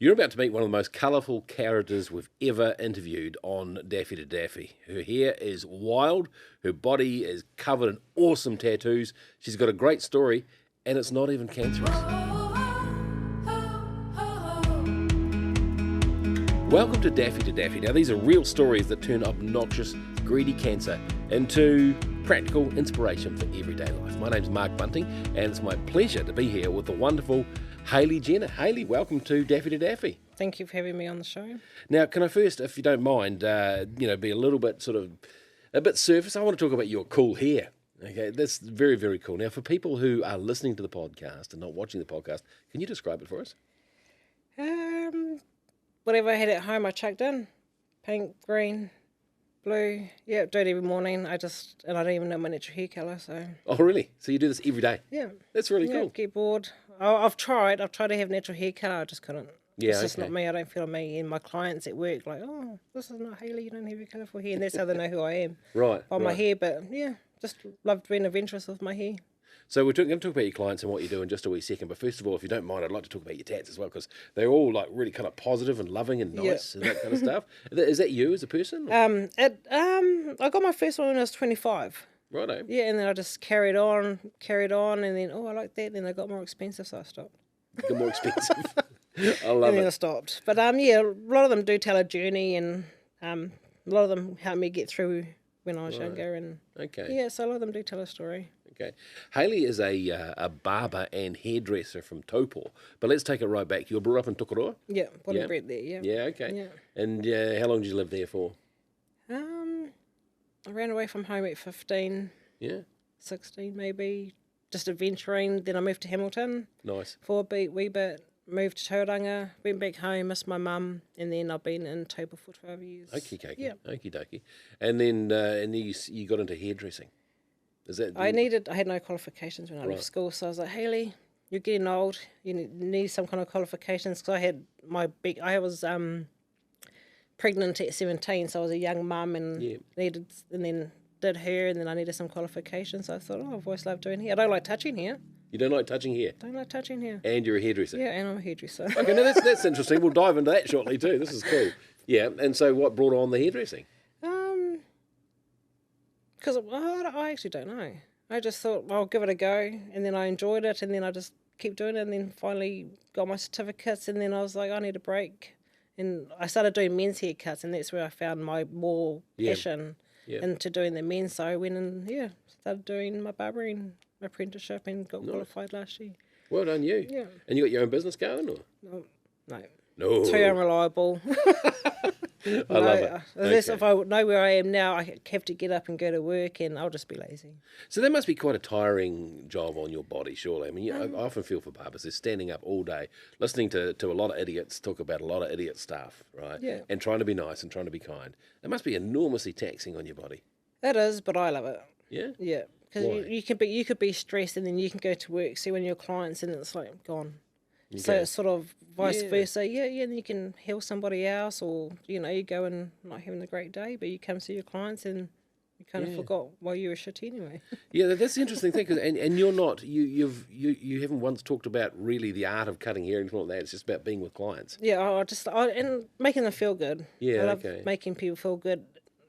You're about to meet one of the most colourful characters we've ever interviewed on Daffy to Daffy. Her hair is wild, her body is covered in awesome tattoos, she's got a great story, and it's not even cancerous. Welcome to Daffy to Daffy. Now, these are real stories that turn obnoxious, greedy cancer into practical inspiration for everyday life. My name's Mark Bunting, and it's my pleasure to be here with the wonderful Hailey Jenner. Hailey, welcome to Daffy to Daffy. Thank you for having me on the show. Now, can I first, if you don't mind, be a little bit a bit surface? I want to talk about your cool hair. Okay, that's very, very cool. Now, for people who are listening to the podcast and not watching the podcast, can you describe it for us? Whatever I had at home, I chucked in. Pink, green, blue. Yeah, do it every morning. I don't even know my natural hair colour, so. Oh, really? So you do this every day? Yeah. That's really cool. Get bored. I've tried to have natural hair colour, I just couldn't. Yeah, it's just not me. I don't feel me. And my clients at work, like, oh, this is not Hailey, you don't have your colourful hair. And that's how they know who I am. Right. By my hair, but yeah, just loved being adventurous with my hair. So we're going to talk about your clients and what you do in just a wee second. But first of all, if you don't mind, I'd like to talk about your tats as well, because they're all like really kind of positive and loving and nice and that kind of stuff. Is that you as a person? I got my first one when I was 25. Righto. Yeah, and then I just carried on, and then, oh, I like that. Then they got more expensive, so I stopped. Got more expensive. I love and then it. I stopped. But yeah, a lot of them do tell a journey, and a lot of them helped me get through when I was younger. And okay. Yeah, so a lot of them do tell a story. Okay. Hailey is a barber and hairdresser from Taupō, but let's take it right back. You were brought up in Tukuroa? Yeah, born and bred there, yeah. Yeah, okay. Yeah. And how long did you live there for? I ran away from home at 15, 16 maybe, just adventuring. Then I moved to Hamilton. Nice. For a wee bit, moved to Tauranga, went back home, missed my mum, and then I've been in Taupō for 12 years. Okie dokie. Yeah. Okie dokie. And then you got into hairdressing. Is that? I had no qualifications when I left school, so I was like, Hailey, you're getting old. You need some kind of qualifications, because I was pregnant at 17, so I was a young mum and then did hair, and then I needed some qualifications. So I thought, I've always loved doing hair. I don't like touching hair. You don't like touching hair? Don't like touching hair. And you're a hairdresser? Yeah, and I'm a hairdresser. Okay, now that's interesting. We'll dive into that shortly too. This is cool. Yeah, and so what brought on the hairdressing? Because I actually don't know. I just thought, well, I'll give it a go, and then I enjoyed it, and then I just kept doing it, and then finally got my certificates, and then I was like, I need a break. And I started doing men's haircuts, and that's where I found my more passion into doing the men's. So I went and, started doing my barbering apprenticeship and got qualified last year. Well done, you. Yeah. And you got your own business going, or? No. Too unreliable. I love it. Unless if I know where I am now, I have to get up and go to work, and I'll just be lazy. So that must be quite a tiring job on your body, surely. I mean, I often feel for barbers. They're standing up all day, listening to a lot of idiots talk about a lot of idiot stuff, right? Yeah. And trying to be nice and trying to be kind. It must be enormously taxing on your body. It is, but I love it. Yeah? Yeah. Because you could be stressed, and then you can go to work, see one of your clients, and it's like gone. Okay. So it's sort of vice versa. Then you can heal somebody else, or you go and not having a great day, but you come see your clients and you kind of forgot why you were shit anyway. Yeah, that's the interesting thing, cause, and you're not you haven't once talked about really the art of cutting hair and anything like that. It's just about being with clients. Yeah, and making them feel good. Yeah, I love making people feel good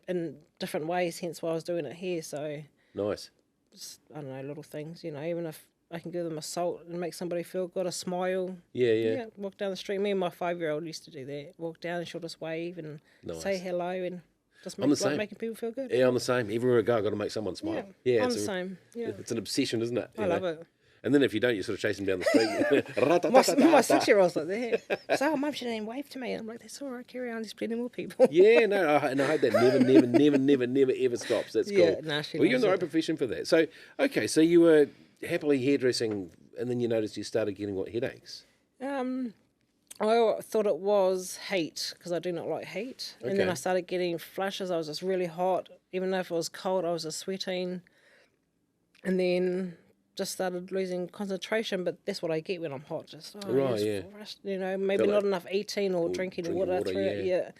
in different ways. Hence why I was doing it here. So nice. Just, I don't know, little things. Even if I can give them a salt and make somebody feel good, a smile. Yeah. Walk down the street. Me and my 5-year-old used to do that. Walk down and she'll just wave and say hello and just making people feel good. Yeah, I'm the same. Everywhere I go, I've got to make someone smile. Yeah, I'm the same. Yeah. It's an obsession, isn't it? I love it. And then if you don't, you sort of chase them down the street. my 6-year-old's like that. So, Mum, she didn't even wave to me. And I'm like, that's all right, carry on, there's plenty more people. Yeah, no, and I hope that never ever stops. That's cool. Yeah, no, well, you're in the right profession for that. So, okay, so you were happily hairdressing, and then you noticed you started getting headaches? I thought it was heat, because I do not like heat. Okay. And then I started getting flushes. I was just really hot. Even though if it was cold, I was just sweating. And then just started losing concentration, but that's what I get when I'm hot. Just flushed, maybe not enough eating or drinking water through it. Yeah.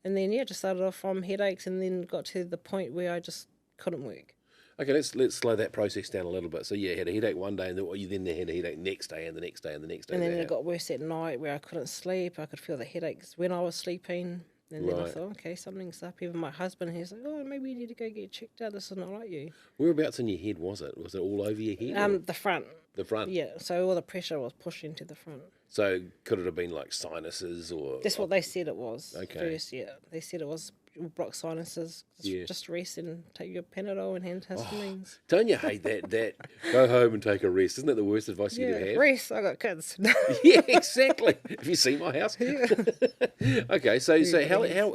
And then just started off from headaches, and then got to the point where I just couldn't work. Okay, let's slow that process down a little bit. So you had a headache one day, and you then had a headache next day, and the next day, and the next day. And then it got worse at night where I couldn't sleep. I could feel the headaches when I was sleeping. And then I Right. thought, okay, something's up. Even my husband, he's like, oh, maybe you need to go get checked out. This is not like you. Whereabouts in your head was it? Was it all over your head? Or The front. the front. Yeah, so all the pressure was pushing to the front. So could it have been like sinuses or? That's what they said it was. Okay. First, yeah. They said it was blocked sinuses. Yeah. Just rest and take your Panadol and antihistamines. Don't you hate that? Go home and take a rest. Isn't that the worst advice you could have? Rest. I got kids. Yeah, exactly. Have you seen my house? Okay, so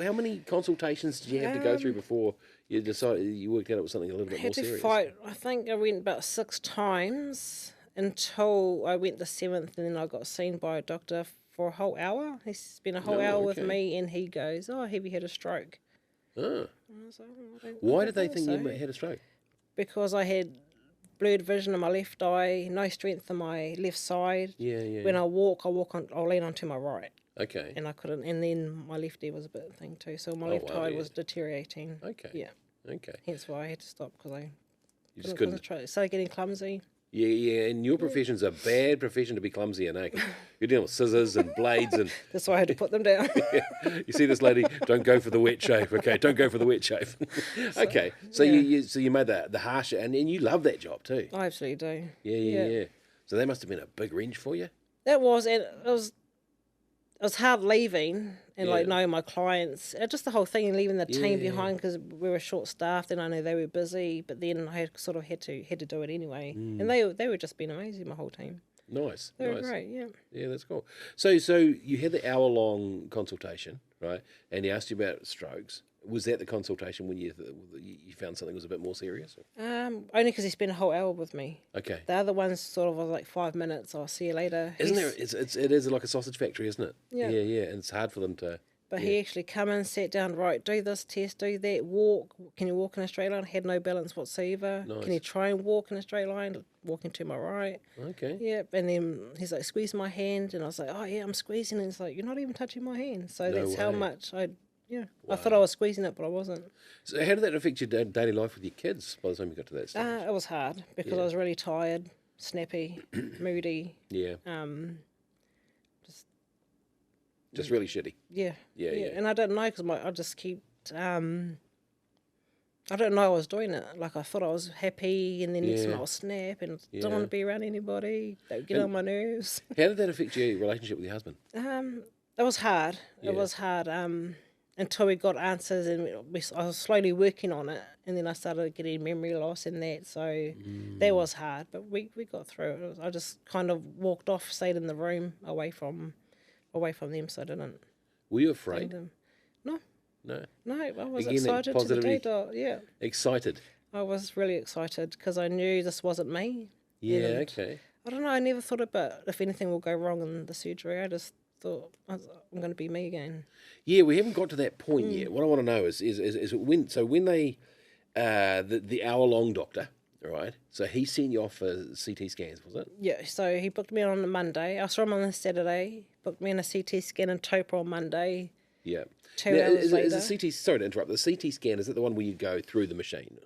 how many consultations did you have to go through before you decided you worked out it was something a little bit I more had to serious? fight. I think I went about 6 times until I went the 7th, and then I got seen by a doctor for a whole hour. He spent a whole hour with okay. me, and he goes, "Oh, have you had a stroke?" Ah. And I was like, "Oh, I Why don't did they think so." you had a stroke? Because I had blurred vision in my left eye, no strength in my left side. Yeah. When I walk, I'll lean onto my right, Okay. and I couldn't. And then my left ear was a bit thing too, so my left wow, eye yeah. was deteriorating. Okay. Yeah, Okay. hence why I had to stop because I You just couldn't couldn't. concentrate. It started getting clumsy. Yeah, and your profession's a bad profession to be clumsy in, eh? You're dealing with scissors and blades and... That's why I had to put them down. You see this lady, don't go for the wet shave, okay? Don't go for the wet shave. Okay, so yeah. you made the harsh, and you love that job too. I absolutely do. Yeah. So that must have been a big wrench for you. That was, and it was hard leaving and like Yeah. knowing my clients, just the whole thing and leaving the team Yeah. behind because we were short staffed and I know they were busy, but then I had, sort of had to do it anyway. And they were just being amazing, my whole team. Nice. They were nice. great, yeah. Yeah, that's cool. So you had the hour-long consultation, right? And he asked you about strokes. Was that the consultation when you found something was a bit more serious? Only because he spent a whole hour with me. Okay. The other ones sort of was like 5 minutes. I'll see you later. Isn't there? It is like a sausage factory, isn't it? Yeah. Yeah. And it's hard for them to. But he actually come in, sat down, right, do this test, do that, walk. Can you walk in a straight line? Had no balance whatsoever. Nice. Can you try and walk in a straight line? Walking to my right. Okay. Yep. And then he's like, squeeze my hand. And I was like, oh, yeah, I'm squeezing. And it's like, you're not even touching my hand. So No that's how way. much I thought I was squeezing it, but I wasn't. So how did that affect your daily life with your kids by the time you got to that stage? It was hard because I was really tired, snappy, moody. Yeah. Just really shitty. Yeah. Yeah. And I don't know because I just keep. I don't know I was doing it. Like I thought I was happy, and then next Yeah. minute I'll snap and Yeah. don't want to be around anybody. They would get on my nerves. How did that affect your relationship with your husband? It was hard. Yeah. It was hard. Until we got answers, and I was slowly working on it, and then I started getting memory loss and that. So that was hard, but we got through it. I just kind of walked off, stayed in the room away from them, so I didn't. Were you afraid? No, No. I was Again, that excited to the positivity- day dot. Yeah, Excited. I was really excited because I knew this wasn't me. Yeah. And Okay. I don't know. I never thought about if anything will go wrong in the surgery. I just thought I'm going to be me again. Yeah, we haven't got to that point yet. What I want to know is when they the hour-long doctor, all right? So he sent you off for CT scans, was it? Yeah, so he booked me on a Monday. I saw him on a Saturday, booked me in a CT scan in Taupō on Monday. Yeah. 2 Now, hours later. is a CT? Sorry to interrupt. The CT scan, is it the one where you go through the machine?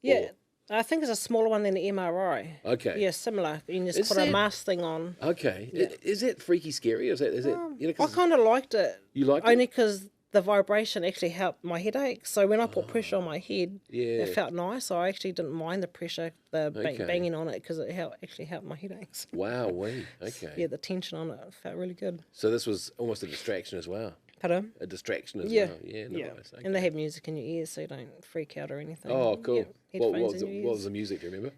Yeah, I think it's a smaller one than the MRI. Okay. Yeah, similar. You can just Is put a that- mask thing on. Okay. Is that freaky scary? Is it? You know, I 'cause kind of liked it. you liked it? Only because the vibration actually helped my headache. So when I put pressure on my head, Yeah. it felt nice. So I actually didn't mind the pressure, the Okay. banging on it, because it actually helped my headaches. Wow. Okay. Yeah, the tension on it felt really good. So this was almost a distraction as well. Pardon? A distraction as Yeah. well. Yeah. Nice. Okay. And they have music in your ears so you don't freak out or anything. Oh, cool. Yeah, What headphones was in it? your What ears. was the music? Do you remember?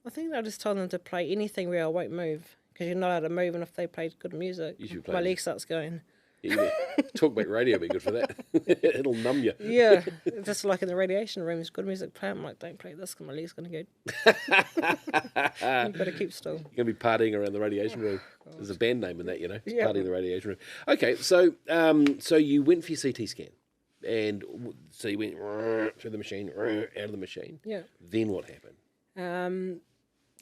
I think I just told them to play anything where I won't move, because you're not allowed to move, and if they played good music, You should play my them. leg starts going. Yeah. Talkback radio would be good for that. It'll numb you. Yeah, just like in the radiation rooms, good music play. I'm like, don't play this because my leg's going to go. You've got to keep still. You're going to be partying around the radiation room. There's a band name in that, you know. Yeah. Partying in the radiation room. Okay, so so you went for your CT scan. And so you went through the machine, out of the machine. Yeah. Then what happened?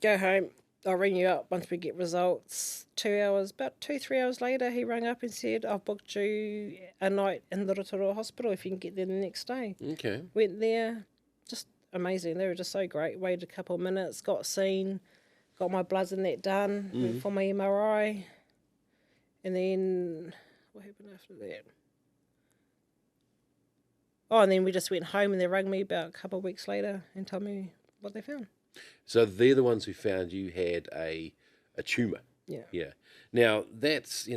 Go home. I'll ring you up once we get results. 2 hours, about 3 hours later, he rang up and said, I've booked you a night in the Rotorua hospital if you can get there the next day. Okay. Went there, just amazing. They were just so great. Waited a couple of minutes, got seen, got my bloods and that done, went for my MRI, and then what happened after that? Oh, and then we just went home, and they rang me about a couple of weeks later and told me what they found. So they're the ones who found you had a tumour. Yeah. Yeah. Now, that's,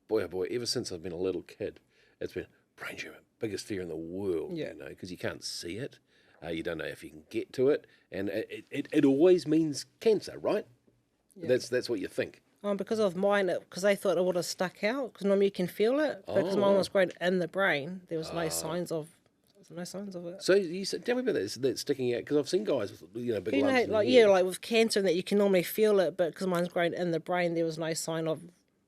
boy, oh boy, ever since I've been a little kid, it's been brain tumour, biggest fear in the world, Yeah. because you can't see it. You don't know if you can get to it. And it always means cancer, right? Yeah. That's what you think. Because of mine, because they thought it would have stuck out, because normally you can feel it. But because mine was grown in the brain, there was no signs of it. So you said, tell me about that sticking out, because I've seen guys with big lumps in their head. Like with cancer, and that you can normally feel it, but because mine's grown in the brain, there was no sign of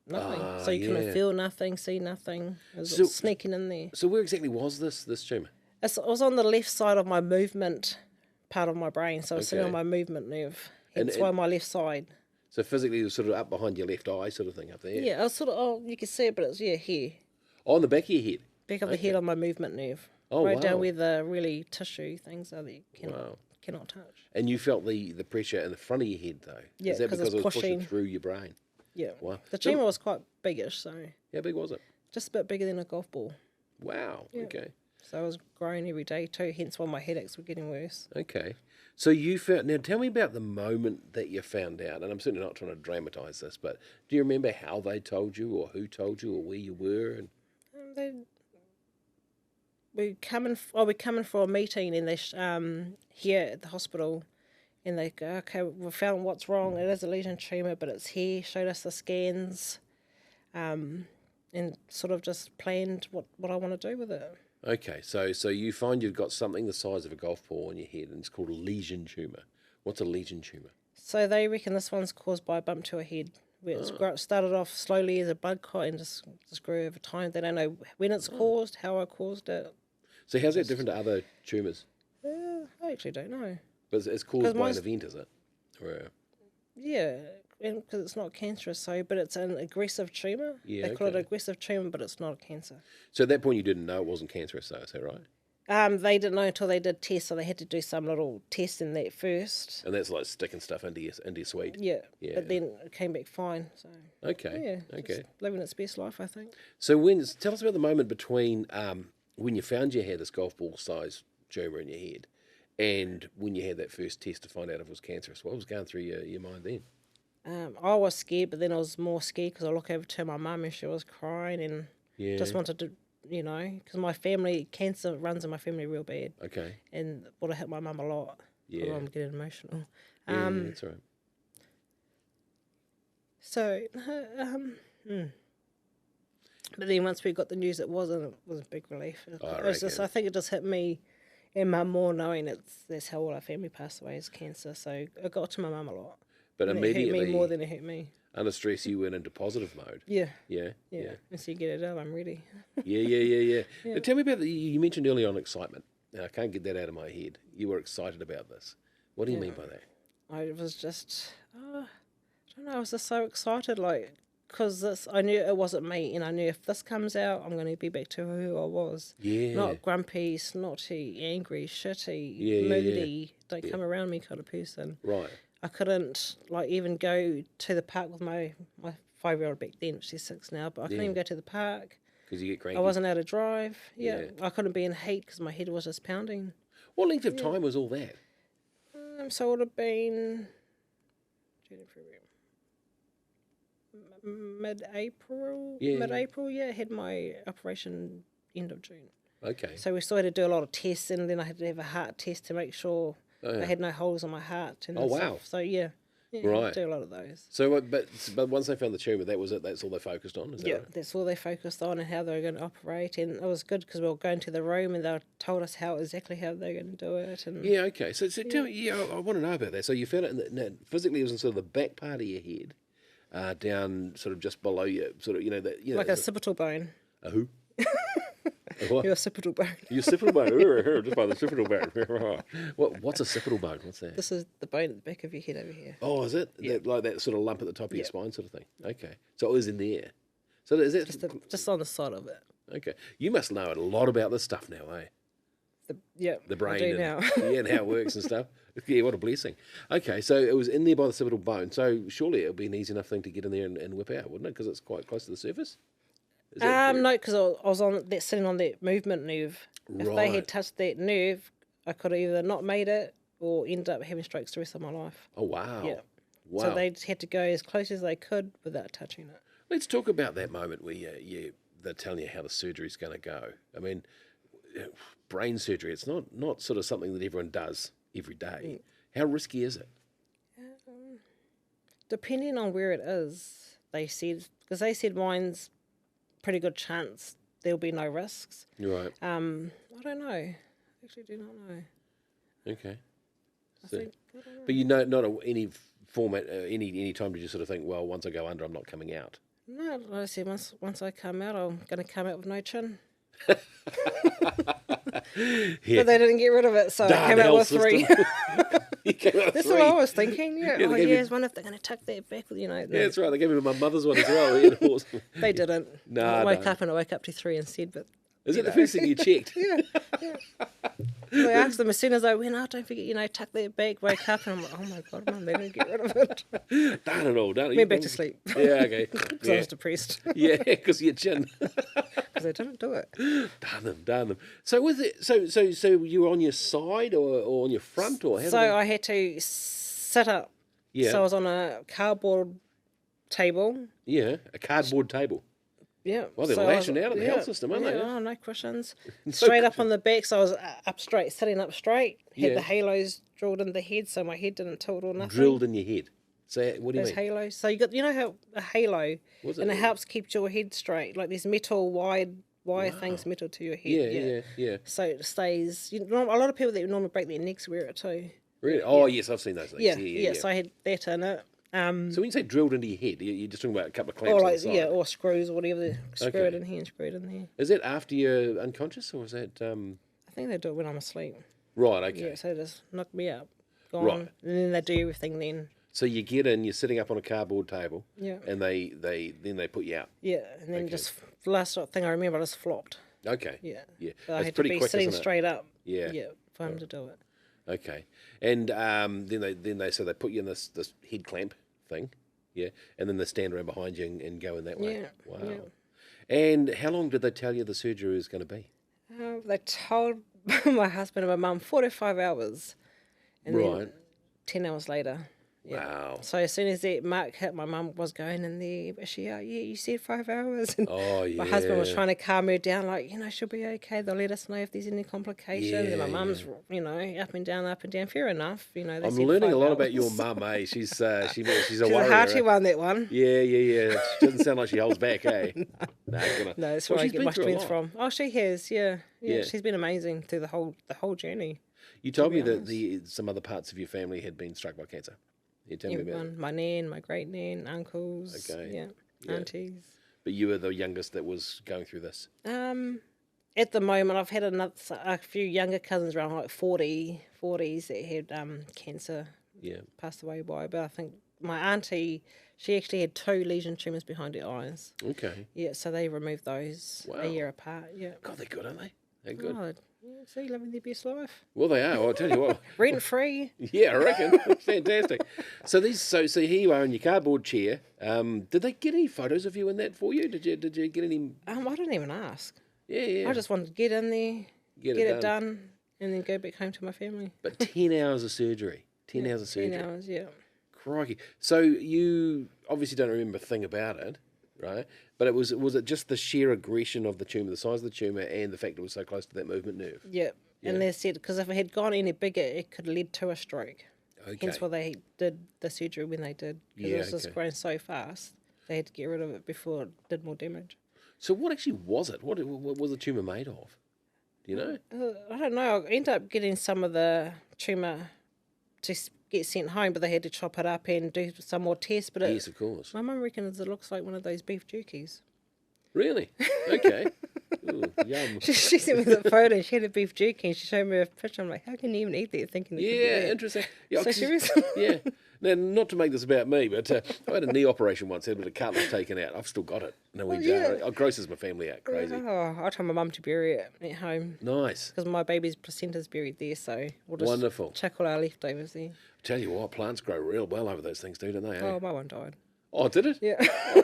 nothing. So you couldn't feel nothing, see nothing. It was sneaking in there. So where exactly was this tumour? It was on the left side of my movement part of my brain, so it's sitting on my movement nerve. Hence why my left side. So physically, it was sort of up behind your left eye, sort of thing up there. Yeah, I was sort of. You can see it, but it's here. Oh, on the back of your head. Back of the head on my movement nerve. Oh, right wow. down where the really tissue things are that you cannot touch. And you felt the pressure in the front of your head, though? Yeah, Is that because it was pushing pushing through your brain? Yeah. Wow. The tumour was quite biggish, so How big was it? just a bit bigger than a golf ball. Wow. Yeah. Okay. So I was growing every day too, hence why my headaches were getting worse. Okay. So you found... Now, tell me about the moment that you found out, and I'm certainly not trying to dramatise this, but do you remember how they told you, or who told you, or where you were? And We come in for a meeting, and they here at the hospital, and they go, okay, we found what's wrong. It is a lesion tumour, but it's here. Showed us the scans, and sort of just planned what I want to do with it. Okay, so you find you've got something the size of a golf ball on your head, and it's called a lesion tumour. What's a lesion tumour? So they reckon this one's caused by a bump to a head. Where it started off slowly as a blood clot and just grew over time. They don't know when it's caused, how I caused it. So how's that different to other tumours? I actually don't know. But it's caused by an event, is it? Or Yeah, because it's not cancerous, but it's an aggressive tumour. Yeah, They call it an aggressive tumour, but it's not a cancer. So at that point you didn't know it wasn't cancerous, though, is that right? They didn't know until they did tests, so they had to do some little test in that first. And that's like sticking stuff into your sweet. Yeah, Yeah. but then it came back fine. So Okay. yeah, Okay. just living its best life, I think. So tell us about the moment between when you found you had this golf ball size tumour in your head, and when you had that first test to find out if it was cancerous. What was going through your mind then? I was scared, but then I was more scared because I looked over to my mum and she was crying and just wanted to, because my family, cancer runs in my family real bad. Okay. And would have hit my mum a lot. Yeah. I'm getting emotional. Yeah, that's all right. So, but then once we got the news it wasn't, it was a big relief. I think it just hit me and mum more knowing that's how all our family passed away is cancer. So it got to my mum a lot. But and immediately, it hurt me more than it hurt me. Under stress, you went into positive mode. Yeah. Yeah. And so you get it out, I'm ready. Yeah. Now, tell me about you mentioned earlier on excitement. Now, I can't get that out of my head. You were excited about this. What do you mean by that? I was just, I don't know, I was just so excited, because I knew it wasn't me, and I knew if this comes out, I'm going to be back to who I was. Yeah. Not grumpy, snotty, angry, shitty, moody, don't come around me kind of person. Right. I couldn't, even go to the park with my 5-year-old back then, she's 6 now, but I couldn't even go to the park. Because you get cranky. I wasn't able to drive. Yeah. I couldn't be in heat because my head was just pounding. What length of time was all that? So it would have been mid-April. Yeah. Mid-April, I had my operation end of June. Okay. So we still had to do a lot of tests, and then I had to have a heart test to make sure I had no holes in my heart. And wow. stuff. So Right. do a lot of those. So, but once they found the tumour, that was it. That's all they focused on. Is that right? That's all they focused on and how they were going to operate. And it was good because we were going to the room and they told us exactly how they were going to do it. And Okay. So tell me, I want to know about that. So you found it physically, it was in sort of the back part of your head, down sort of just below you, sort of like a occipital bone. A who? What? Your occipital bone. Your occipital bone. Just by the occipital bone. What's a occipital bone? What's that? This is the bone at the back of your head over here. Oh, is it? Yeah. Like that sort of lump at the top of your spine sort of thing? Okay. So it was in there. So is that... Just on the side of it. Okay. You must know a lot about this stuff now, eh? the brain I do and, now. yeah, and how it works and stuff. Yeah, what a blessing. Okay, so it was in there by the occipital bone. So surely it would be an easy enough thing to get in there and whip out, wouldn't it? Because it's quite close to the surface. Is that No, because I was sitting on that movement nerve. If they Right. had touched that nerve, I could have either not made it or end up having strokes the rest of my life. Oh, wow. Yeah. Wow. So they had to go as close as they could without touching it. Let's talk about that moment where they're telling you how the surgery's going to go. I mean, brain surgery, it's not sort of something that everyone does every day. How risky is it? Depending on where it is, because they said mine's pretty good chance there'll be no risks. Right. I don't know. I actually do not know. Okay. I So, think, I don't know. but you know, not at any format, any time did you sort of think, well, once I go under, I'm not coming out? No, like I said, once I come out, I'm going to come out with no chin. Yeah. But they didn't get rid of it, so I Darn came out health with 3. system. You came out with That's 3. what I was thinking. Yeah, Yeah, they gave you- I wonder if they're going to tuck that back. Yeah, that's right. They gave me my mother's one as well. Yeah, awesome. They didn't. Nah, I woke no. up and I woke up to 3 instead. But Is it the first thing you checked? yeah. So I asked them as soon as I went, don't forget, tuck that back. Woke up and I'm like, oh my God, Mum, they didn't get rid of it. Darn it all. Darn it. Went back to sleep Yeah, okay. because I Yeah, was depressed yeah, because your chin. because they didn't do it. Darn them. So was it? So you were on your side or on your front or how? So did it- I had to sit up. Yeah. So I was on a cardboard table. Yeah, a cardboard table. Yeah. Well, they're so I was- lashing out at the health system, aren't they? Oh, no cushions. Straight up on the back, so I was up straight, sitting up straight. Had Yeah. the halos drilled in the head, so my head didn't tilt or nothing. Drilled in your head. So what do you Those mean? halos. So how a halo, What's and it? it helps keep your head straight. Like these metal wire things metal to your head. Yeah. So it stays. A lot of people that normally break their necks wear it too. Really? Oh, yes, I've seen those things. Yeah. So I had that in it. So when you say drilled into your head, you're just talking about a couple of clamps Or on like the side. or screws or whatever. Screw Okay. it in here and screw it in there. Is that after you're unconscious or is that... I think they do it when I'm asleep. Right, okay. Yeah, so they just knock me up, gone, Right. and then they do everything then. So you get in, you're sitting up on a cardboard table, Yeah. and they put you out. Yeah, and then just the last thing I remember, I just flopped. Okay. Yeah. Yeah. But I That's had pretty to be quick, sitting isn't it? straight up. Yeah. Yeah, for him to do it. Okay. And then they put you in this head clamp thing. Yeah. And then they stand around behind you and go in that way. Yeah, Wow. yeah. And how long did they tell you the surgery was going to be? They told my husband and my mum 45 hours. And then Right. 10 hours later. Yeah. Wow. So as soon as that mark hit, my mum was going in there. Is she out? Yeah, you said 5 hours. And Oh, yeah. my husband was trying to calm her down, like, she'll be okay. They'll let us know if there's any complications. and my Yeah, mum's, up and down. Fair enough. They I'm said learning 5 a lot hours. about your mum, eh? She's a She's warrior. a hearty eh? one, that one. Yeah. She doesn't sound like she holds back, eh? No, No, that's where I she's get been my through a strength lot. from. Oh, she has, yeah. Yeah. She's been amazing through the whole journey. You told me be that some other parts of your family had been struck by cancer. You tell me about it. Everyone, my nan, my great nan, uncles, Okay. yeah, aunties. But you were the youngest that was going through this. At the moment, I've had a few younger cousins around like 40s that had cancer, Yeah. passed away by. But I think my auntie, she actually had 2 lesion tumours behind her eyes. Okay. Yeah, so they removed those Wow. a year apart. Yeah. God, they're good, aren't they? They're good. Oh, yeah, see, living their best life. Well, they are. I'll tell you what. Rent free. Yeah, I reckon. Fantastic. So so here you are in your cardboard chair. Did they get any photos of you in that for you? Did you get any? I didn't even ask. Yeah. I just wanted to get in there, Get get it it done, and then go back home to my family. But 10 hours of surgery. 10 hours of 10 surgery. hours, yeah. Crikey. So you obviously don't remember a thing about it, right? But was it just the sheer aggression of the tumour, the size of the tumour, and the fact it was so close to that movement nerve? Yeah. And they said, because if it had gone any bigger, it could have led to a stroke. Okay. Hence why they did the surgery when they did. Because it was just okay. growing so fast, they had to get rid of it before it did more damage. So what actually was it? What was the tumour made of? Do you know? I don't know. I ended up getting some of the tumour to get sent home, but they had to chop it up and do some more tests. But Yes, of course. my mum reckons it looks like one of those beef jerkies. Really? Okay. Ooh, yum. She sent me the photo and she had a beef jerky and she showed me a picture. I'm like, how can you even eat that thinking it could be Yeah, that? interesting. Yeah, So 'cause- she was... yeah. Now, not to make this about me, but I had a knee operation once, had a bit of cartilage taken out. I've still got it in a wee jar. It grosses my family out, crazy. Oh, I told my mum to bury it at home. Nice. Because my baby's placenta's buried there, so we'll just Wonderful. chuck all our leftovers there. Tell you what, plants grow real well over those things too, don't they? Eh? Oh, my one died. Oh, did it? Yeah.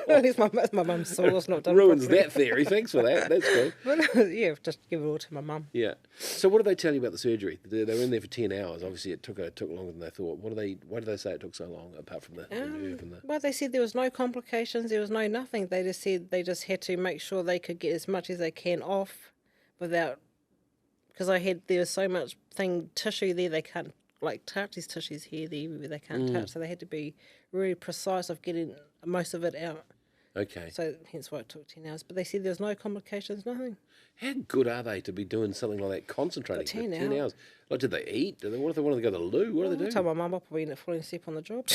At least my mum's sauce not done Ruins properly. that theory. Thanks for that. That's cool. But, yeah, just give it all to my mum. Yeah. So what did they tell you about the surgery? They were in there for 10 hours. Obviously, it took longer than they thought. Why did they say it took so long, apart from the nerve and the... Well, they said there was no complications. There was no nothing. They just said they just had to make sure they could get as much as they can off without... Because there was so much tissue there, they can't touch. These tissues here, there, everywhere they can't touch. So they had to be really precise of getting most of it out. Okay. So hence why it took 10 hours. But they said there's no complications, nothing. How good are they to be doing something like that, concentrating for 10 10 hours? Like, did they eat? What if they wanted to go to the loo? What do they I do? told my mum I'll probably end up falling asleep on the job.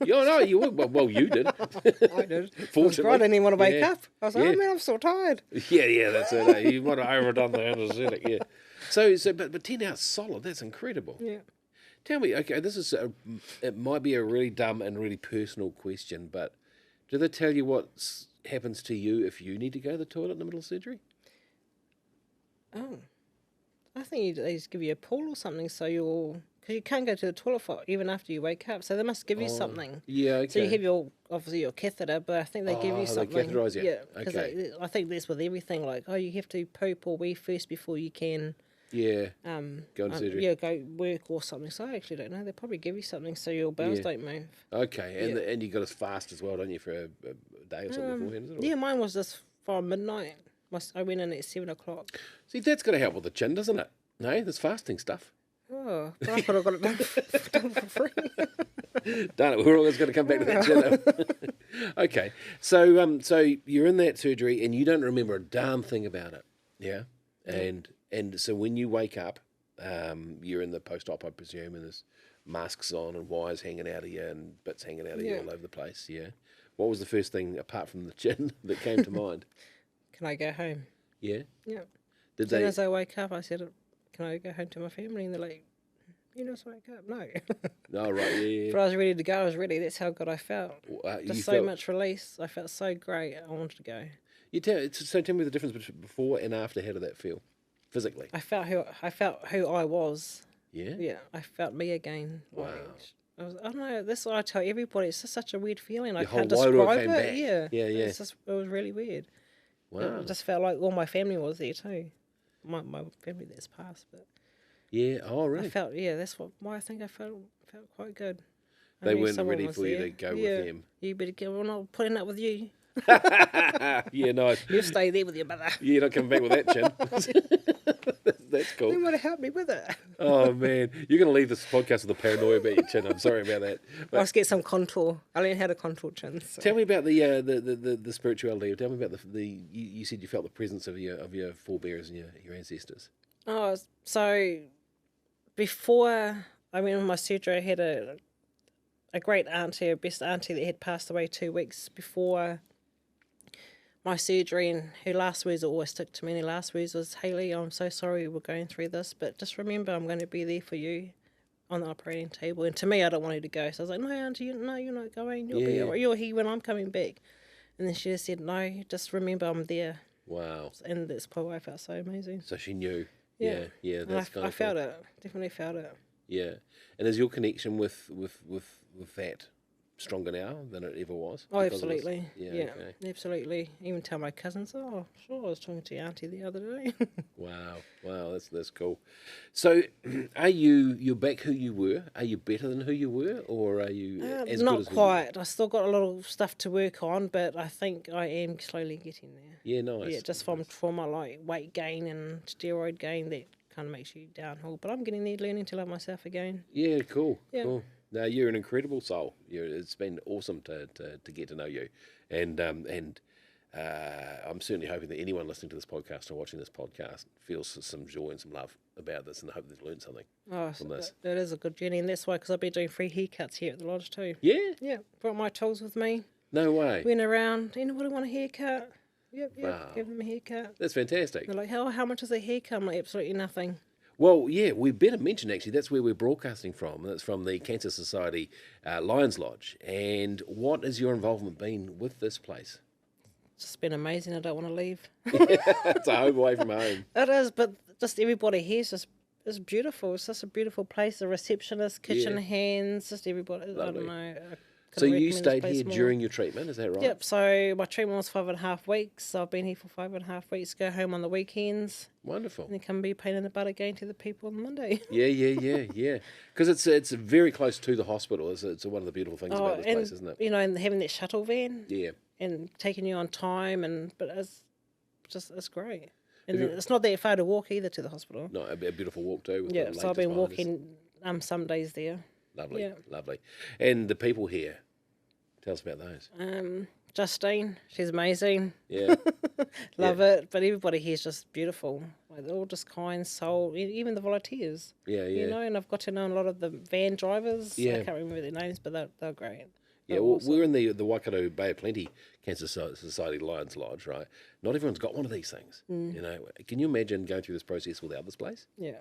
Yeah, no, you would. Well, you did. I did. Fortunately. I didn't even want to wake Yeah. up. I was like, oh man, I'm so tired. Yeah, that's it. Eh? You might have overdone the anesthetic, yeah. So, but 10 hours solid, that's incredible. Yeah. Tell me, okay, it might be a really dumb and really personal question, but do they tell you what happens to you if you need to go to the toilet in the middle of surgery? Oh. I think they just give you a pool or something because you can't go to the toilet even after you wake up, so they must give you something. Yeah, okay. So you have obviously your catheter, but I think they give you something. They catheterise you? Yeah, because Okay. I think that's with everything, you have to poop or wee first before you can Yeah, go into surgery. yeah, go work or something. So I actually don't know. They probably give you something so your bowels don't move. Okay, and you got as fast as well, don't you, for a day or something beforehand? Is it? Yeah, mine was just from midnight. I went in at 7 o'clock. See, that's got to help with the chin, doesn't it? No, that's fasting stuff. Oh, but I could have got it done for free. Darn it, we're always going to come back to that chin. Okay, so you're in that surgery and you don't remember a darn thing about it, yeah? And so when you wake up, you're in the post-op, I presume, and there's masks on and wires hanging out of you and bits hanging out of you all over the place, yeah? What was the first thing, apart from the chin, that came to mind? Can I go home? Yeah? Yeah. Did As soon as I wake up, I said, can I go home to my family? And they're like, you just wake up. No. Oh, right, yeah. But I was ready to go. I was ready. That's how good I felt. Just so felt... much release. I felt so great. I wanted to go. So tell me the difference between before and after. How did that feel physically? I felt who I was. Yeah? Yeah. I felt me again. Wow. I don't know. This is what I tell everybody. It's just such a weird feeling. I Your can't whole world describe came it. back. Yeah. Yeah. It was really weird. Wow. It just felt like all my family was there too. My family that's passed, but Yeah. Oh, really? I felt that's why I think I felt quite good. They weren't ready for you to go with them. You better go. We're not putting up with you. Yeah, nice. You stay there with your mother. You're not coming back with that chin. That's cool. They want to help me with it. Oh man, you're going to leave this podcast with a paranoia about your chin. I'm sorry about that. I'll just get some contour. I learned how to contour chins. So. Tell me about the spirituality. Tell me about you said you felt the presence of your forebears and your ancestors. Oh, so before I went on my surgery, I had a great auntie, a best auntie that had passed away 2 weeks before my surgery, and her last words always stick to me. And her last words was, "Hailey, I'm so sorry we're going through this, but just remember I'm going to be there for you on the operating table." And to me, I don't want her to go. So I was like, "No, auntie, you're not going. You're here when I'm coming back." And then she just said, "No, just remember I'm there." Wow. And that's probably why I felt so amazing. So she knew. Yeah. That's kind of I felt it. Definitely felt it. Yeah. And is your connection with that stronger now than it ever was? Oh, because of this? absolutely. Yeah, Okay. absolutely. Even tell my cousins, "Oh, sure, I was talking to your auntie the other day." Wow, that's cool. So, are you're back who you were? Are you better than who you were, or are you as not good as quite. I still got a little stuff to work on, but I think I am slowly getting there. Yeah, nice. Yeah, just from my weight gain and steroid gain that kind of makes you downhill. But I'm getting there, learning to love myself again. Yeah, cool. Yeah. Cool. No, you're an incredible soul. It's been awesome to get to know you, and I'm certainly hoping that anyone listening to this podcast or watching this podcast feels some joy and some love about this, and I hope they've learned something from this. It is a good journey, and that's why, because I've been doing free haircuts here at the lodge too. Yeah? Yeah, brought my tools with me. No way. Went around, anybody want a haircut? Yep, Wow. give them a haircut. That's fantastic. They're like, how much is a haircut? I'm like, absolutely nothing. Well, yeah, we better mention actually that's where we're broadcasting from. That's from the Cancer Society Lions Lodge. And what has your involvement been with this place? It's just been amazing. I don't want to leave. It's a home away from home. It is, but just everybody here is just it's beautiful. It's just a beautiful place. The receptionist, kitchen hands, just everybody. Lovely. I don't know. So you stayed here during your treatment, is that right? Yep. So my treatment was 5.5 weeks. So I've been here for 5.5 weeks. Go home on the weekends. Wonderful. And then come be a pain in the butt again to the people on Monday. Yeah. Because it's very close to the hospital. It's one of the beautiful things about this place, isn't it? You know, and having that shuttle van. Yeah. And taking you on time, but it's great. And it's not that far to walk either to the hospital. No, a beautiful walk too. With yeah, so I've been walking some days there. Lovely, lovely. And the people here, tell us about those. Justine, she's amazing. Yeah. Love it. But everybody here is just beautiful. Like, they're all just kind soul, even the volunteers. Yeah. You know, and I've got to know a lot of the van drivers. Yeah. I can't remember their names, but they're great. Yeah, well, we're in the Waikato Bay of Plenty Cancer Society Lions Lodge, right? Not everyone's got one of these things. You know, can you imagine going through this process without this place? Yeah.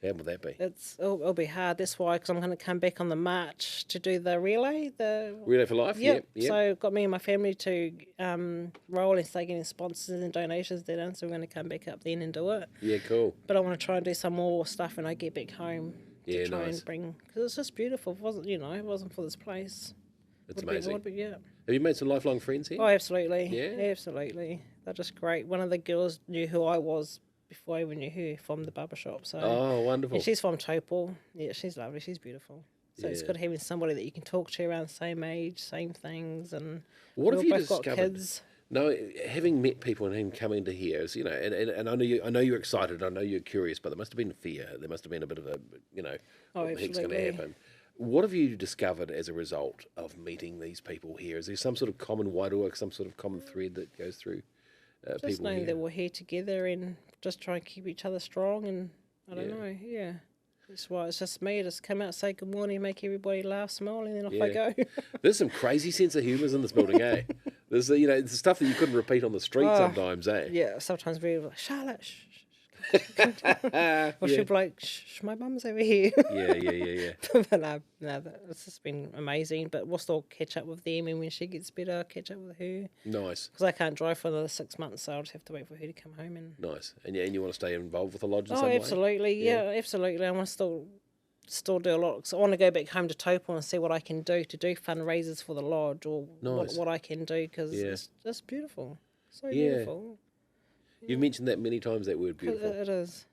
How would that be? It'll be hard. That's why, because I'm going to come back on the March to do the relay. The Relay for Life? Yep. Yep. So got me and my family to roll and start getting sponsors and donations then. So we're going to come back up then and do it. Yeah, cool. But I want to try and do some more stuff when I get back home. Yeah, to try nice. And bring, because it's just beautiful. If it wasn't for this place. It's amazing. Yeah. Have you made some lifelong friends here? Oh, absolutely. Yeah? Absolutely. They're just great. One of the girls knew who I was before I even knew her from the barbershop. So. Oh, wonderful. And she's from Taupō. Yeah, she's lovely. She's beautiful. So it's good having somebody that you can talk to around the same age, same things, and what have you both discovered? got kids. No, having met people and him coming to here, is, you know, and I know you're excited, I know you're curious, but there must have been fear. There must have been a bit of a, you know, what the heck's going to happen. What have you discovered as a result of meeting these people here? Is there some sort of common wairua, some sort of common thread that goes through people just knowing here? that we're here together and just try and keep each other strong, and I don't know, That's why it's just me. Just come out, say good morning, make everybody laugh, smile, and then off I go. There's some crazy sense of humour in this building, eh? There's, you know, it's stuff that you couldn't repeat on the street sometimes, eh? Yeah, sometimes we're like, Charlotte, shh. Or she'll be like, shh, my mum's over here. Yeah. But no, it's just been amazing. But we'll still catch up with them, and when she gets better, I'll catch up with her. Nice. Because I can't drive for another 6 months, so I'll just have to wait for her to come home. And nice. And you want to stay involved with the lodge in some way? Absolutely. Yeah, absolutely. I want to still do a lot. So I want to go back home to Taupō and see what I can do to do fundraisers for the lodge, or what I can do, because it's just beautiful. So beautiful. You've mentioned that many times, that word beautiful. It is.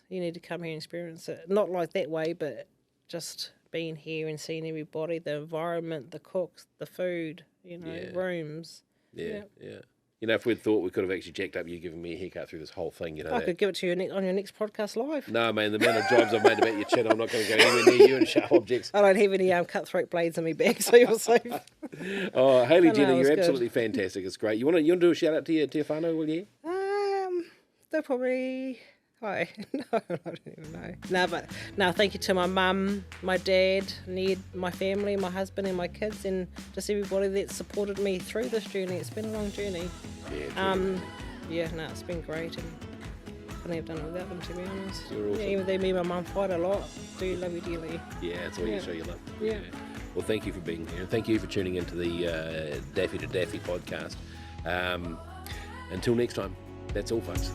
You need to come here and experience it. Not like that way, but just being here and seeing everybody, the environment, the cooks, the food, rooms. Yeah. You know, if we'd thought we could have actually jacked up you giving me a haircut through this whole thing, you know. I could give it to you on your next podcast live. No, man, the amount of jobs I've made about your chin, I'm not going to go anywhere near you and sharp objects. I don't have any cutthroat blades in my bag, so you're safe. Oh, Hailey Jenner, you're absolutely fantastic. It's great. You want to do a shout out to your whānau, will you? They're probably... Hi. No, I don't even know. No, thank you to my mum, my dad, Ned, my family, my husband and my kids, and just everybody that supported me through this journey. It's been a long journey. It's been great, and couldn't have done it without them, to be honest. You're awesome. Even though me and my mum fight a lot, do love you dearly. Yeah, that's all you show your love. Yeah. Well, thank you for being here, and thank you for tuning into the Daffy to Daffy podcast. Until next time, that's all, folks.